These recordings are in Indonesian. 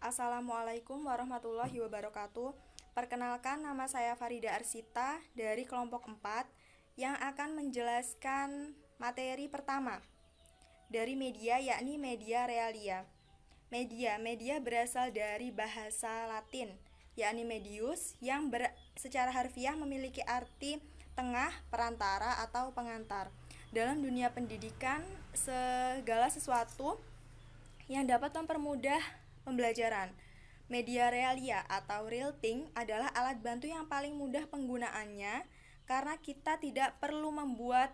Assalamualaikum warahmatullahi wabarakatuh. Perkenalkan, nama saya Farida Arsita dari kelompok 4 yang akan menjelaskan materi pertama dari media, yakni media realia. Media berasal dari bahasa Latin, yakni medius, yang secara harfiah memiliki arti tengah, perantara, atau pengantar. Dalam dunia pendidikan, segala sesuatu yang dapat mempermudah pembelajaran. Media realia atau real thing adalah alat bantu yang paling mudah penggunaannya karena kita tidak perlu membuat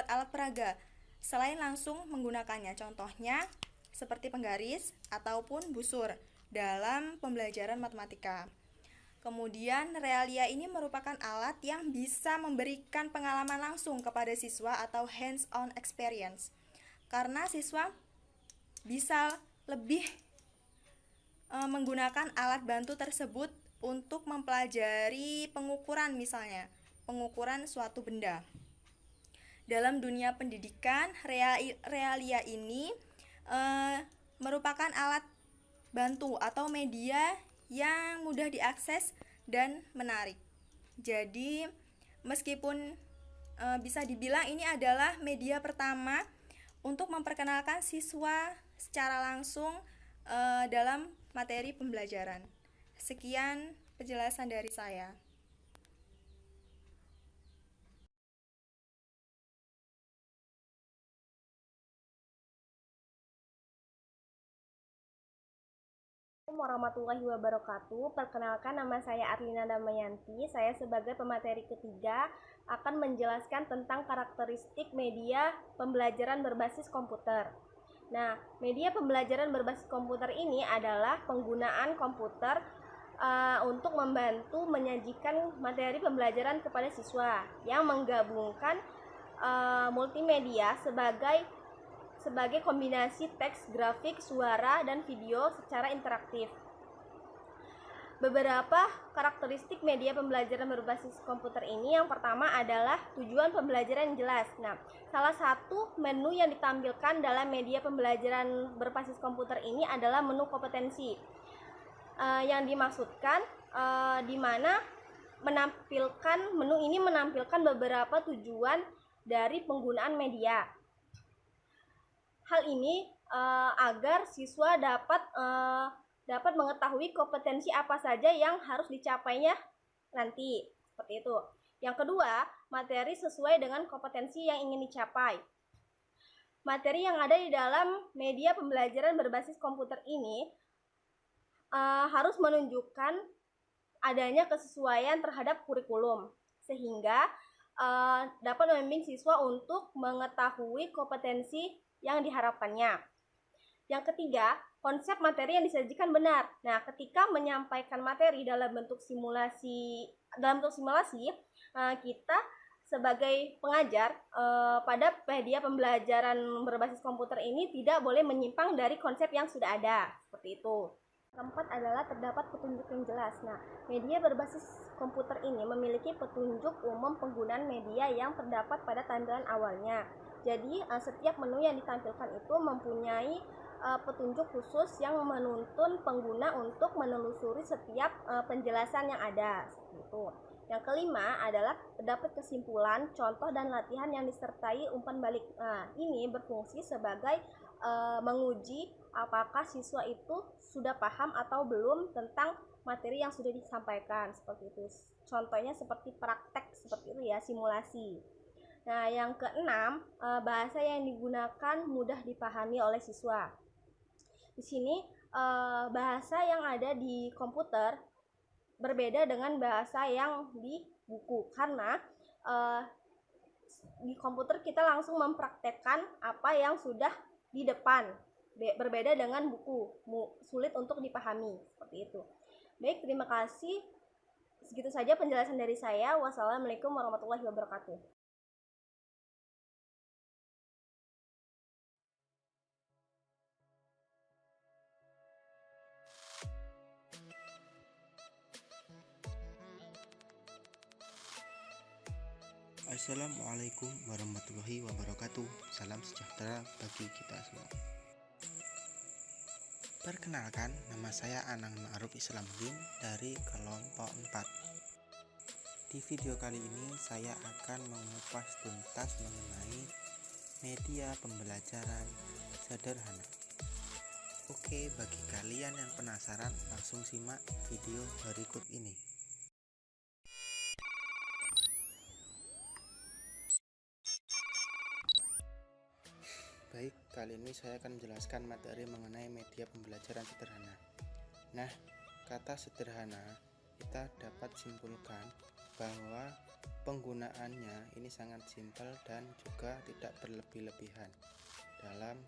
alat peraga selain langsung menggunakannya. Contohnya seperti penggaris ataupun busur dalam pembelajaran matematika. Kemudian realia ini merupakan alat yang bisa memberikan pengalaman langsung kepada siswa atau hands-on experience. Karena siswa bisa lebih menggunakan alat bantu tersebut untuk mempelajari pengukuran, misalnya pengukuran suatu benda. Dalam dunia pendidikan, realia ini merupakan alat bantu atau media yang mudah diakses dan menarik. Jadi meskipun bisa dibilang ini adalah media pertama untuk memperkenalkan siswa secara langsung dalam materi pembelajaran. Sekian penjelasan dari saya. Assalamualaikum warahmatullahi wabarakatuh. Perkenalkan, nama saya Arlina Damayanti. Saya sebagai pemateri ketiga akan menjelaskan tentang karakteristik media pembelajaran berbasis komputer. Nah, media pembelajaran berbasis komputer ini adalah penggunaan komputer untuk membantu menyajikan materi pembelajaran kepada siswa yang menggabungkan multimedia sebagai kombinasi teks, grafik, suara, dan video secara interaktif. Beberapa karakteristik media pembelajaran berbasis komputer ini, yang pertama adalah tujuan pembelajaran yang jelas. Nah, salah satu menu yang ditampilkan dalam media pembelajaran berbasis komputer ini adalah menu kompetensi. Yang dimaksudkan di mana menu ini menampilkan beberapa tujuan dari penggunaan media. Hal ini agar siswa dapat mengetahui kompetensi apa saja yang harus dicapainya nanti, seperti itu. Yang kedua, materi sesuai dengan kompetensi yang ingin dicapai. Materi yang ada di dalam media pembelajaran berbasis komputer ini harus menunjukkan adanya kesesuaian terhadap kurikulum, sehingga dapat membimbing siswa untuk mengetahui kompetensi yang diharapkannya. Yang ketiga, konsep materi yang disajikan benar. Nah, ketika menyampaikan materi dalam bentuk simulasi, kita sebagai pengajar pada media pembelajaran berbasis komputer ini tidak boleh menyimpang dari konsep yang sudah ada, seperti itu. Keempat adalah terdapat petunjuk yang jelas. Nah, media berbasis komputer ini memiliki petunjuk umum penggunaan media yang terdapat pada tampilan awalnya. Jadi setiap menu yang ditampilkan itu mempunyai petunjuk khusus yang menuntun pengguna untuk menelusuri setiap penjelasan yang ada, seperti itu. Yang kelima adalah terdapat kesimpulan, contoh, dan latihan yang disertai umpan balik. Nah, ini berfungsi sebagai menguji apakah siswa itu sudah paham atau belum tentang materi yang sudah disampaikan, seperti itu. Contohnya seperti praktek, seperti itu ya, simulasi. Nah, yang keenam, bahasa yang digunakan mudah dipahami oleh siswa. Di sini bahasa yang ada di komputer berbeda dengan bahasa yang di buku, karena di komputer kita langsung mempraktekkan apa yang sudah di depan, berbeda dengan buku, sulit untuk dipahami, seperti itu. Baik, terima kasih. Segitu saja penjelasan dari saya. Wassalamualaikum warahmatullahi wabarakatuh. Assalamualaikum warahmatullahi wabarakatuh. Salam sejahtera bagi kita semua. Perkenalkan, nama saya Anang Ma'ruf Islamuddin dari kelompok 4. Di video kali ini saya akan mengupas tuntas mengenai media pembelajaran sederhana. Oke, bagi kalian yang penasaran, langsung simak video berikut ini. Baik, kali ini saya akan menjelaskan materi mengenai media pembelajaran sederhana. Nah, kata sederhana kita dapat simpulkan bahwa penggunaannya ini sangat simpel dan juga tidak berlebih-lebihan. Dalam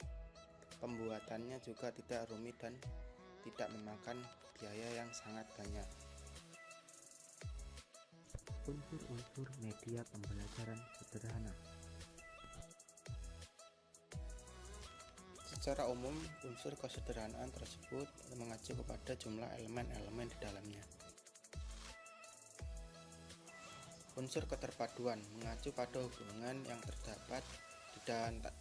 pembuatannya juga tidak rumit dan tidak memakan biaya yang sangat banyak. Unsur-unsur media pembelajaran sederhana. Secara umum, unsur kesederhanaan tersebut mengacu kepada jumlah elemen-elemen di dalamnya. Unsur keterpaduan mengacu pada hubungan yang terdapat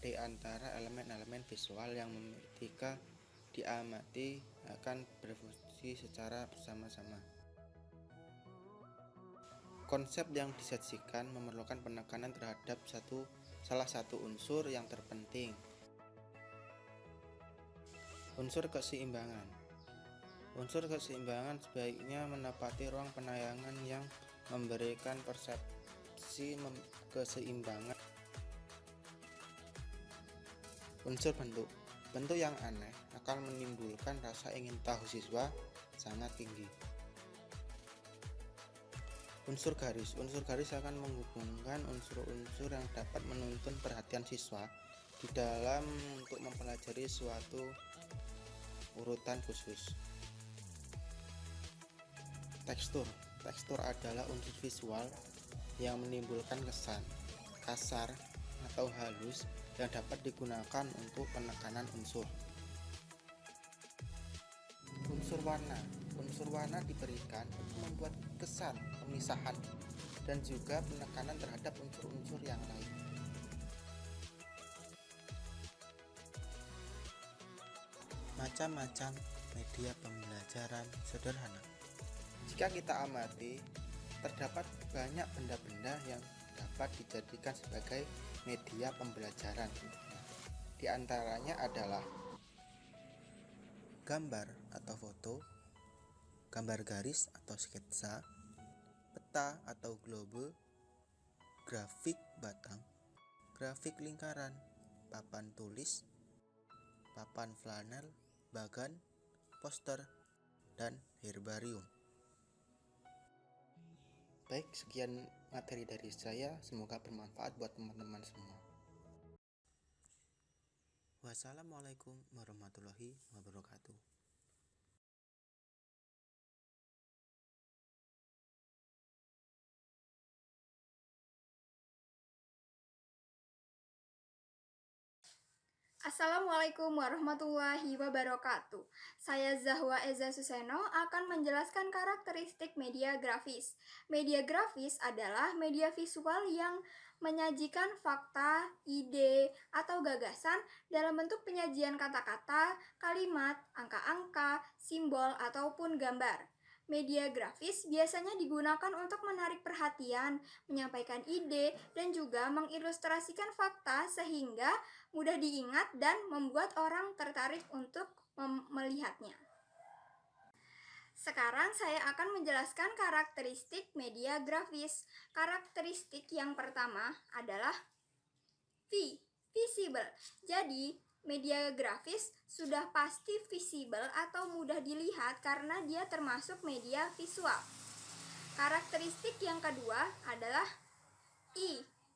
di antara elemen-elemen visual yang ketika diamati akan berfungsi secara bersama-sama. Konsep yang disajikan memerlukan penekanan terhadap salah satu unsur yang terpenting. Unsur keseimbangan. Unsur keseimbangan sebaiknya menepati ruang penayangan yang memberikan persepsi keseimbangan. Unsur bentuk. Bentuk yang aneh akan menimbulkan rasa ingin tahu siswa sangat tinggi. Unsur garis. Unsur garis akan menghubungkan unsur-unsur yang dapat menuntun perhatian siswa di dalam untuk mempelajari suatu urutan khusus. Tekstur. Tekstur adalah unsur visual yang menimbulkan kesan kasar atau halus yang dapat digunakan untuk penekanan unsur. Unsur warna. Unsur warna diberikan untuk membuat kesan pemisahan dan juga penekanan terhadap unsur-unsur yang lain. Macam-macam media pembelajaran sederhana. Jika kita amati, terdapat banyak benda-benda yang dapat dijadikan sebagai media pembelajaran. Di antaranya adalah gambar atau foto, gambar garis atau sketsa, peta atau globe, grafik batang, grafik lingkaran, papan tulis, papan flanel, bagan, poster, dan herbarium. Baik, sekian materi dari saya, semoga bermanfaat buat teman-teman semua. Wassalamualaikum warahmatullahi wabarakatuh. Assalamualaikum warahmatullahi wabarakatuh. Saya Zahwa Eza Suseno akan menjelaskan karakteristik media grafis. Media grafis adalah media visual yang menyajikan fakta, ide, atau gagasan dalam bentuk penyajian kata-kata, kalimat, angka-angka, simbol, ataupun gambar. Media grafis biasanya digunakan untuk menarik perhatian, menyampaikan ide, dan juga mengilustrasikan fakta sehingga mudah diingat dan membuat orang tertarik untuk melihatnya. Sekarang saya akan menjelaskan karakteristik media grafis. Karakteristik yang pertama adalah visible. Jadi, media grafis sudah pasti visible atau mudah dilihat karena dia termasuk media visual. Karakteristik yang kedua adalah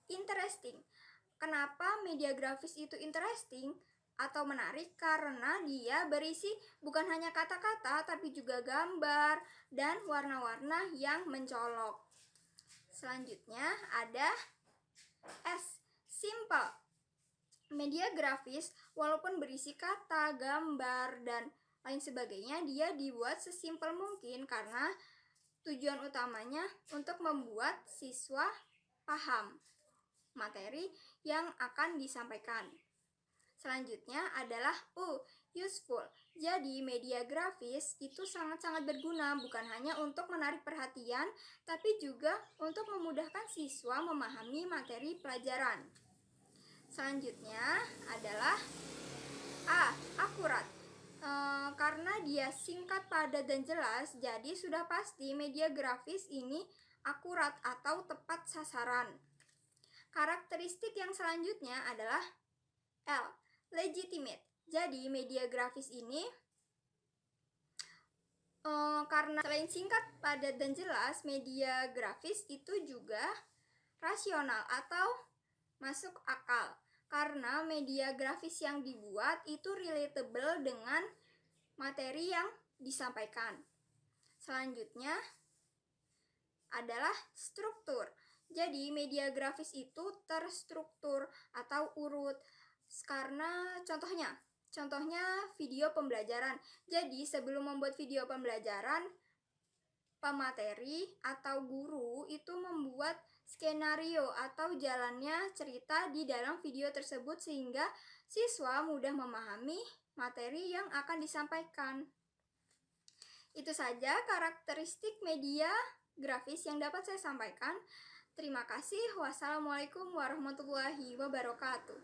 interesting. Kenapa media grafis itu interesting atau menarik? Karena dia berisi bukan hanya kata-kata tapi juga gambar dan warna-warna yang mencolok. Selanjutnya ada simple. Media grafis walaupun berisi kata, gambar, dan lain sebagainya, dia dibuat sesimpel mungkin karena tujuan utamanya untuk membuat siswa paham materi yang akan disampaikan. Selanjutnya adalah useful. Jadi media grafis itu sangat-sangat berguna bukan hanya untuk menarik perhatian, tapi juga untuk memudahkan siswa memahami materi pelajaran. Selanjutnya adalah A. Akurat. Karena dia singkat, padat, dan jelas, jadi sudah pasti media grafis ini akurat atau tepat sasaran. Karakteristik yang selanjutnya adalah L. Legitimate. Jadi media grafis ini karena selain singkat, padat, dan jelas, media grafis itu juga rasional atau masuk akal. Karena media grafis yang dibuat itu relatable dengan materi yang disampaikan. Selanjutnya adalah struktur. Jadi media grafis itu terstruktur atau urut. Karena contohnya video pembelajaran. Jadi sebelum membuat video pembelajaran, pemateri atau guru itu membuat skenario atau jalannya cerita di dalam video tersebut sehingga siswa mudah memahami materi yang akan disampaikan. Itu saja karakteristik media grafis yang dapat saya sampaikan. Terima kasih. Wassalamualaikum warahmatullahi wabarakatuh.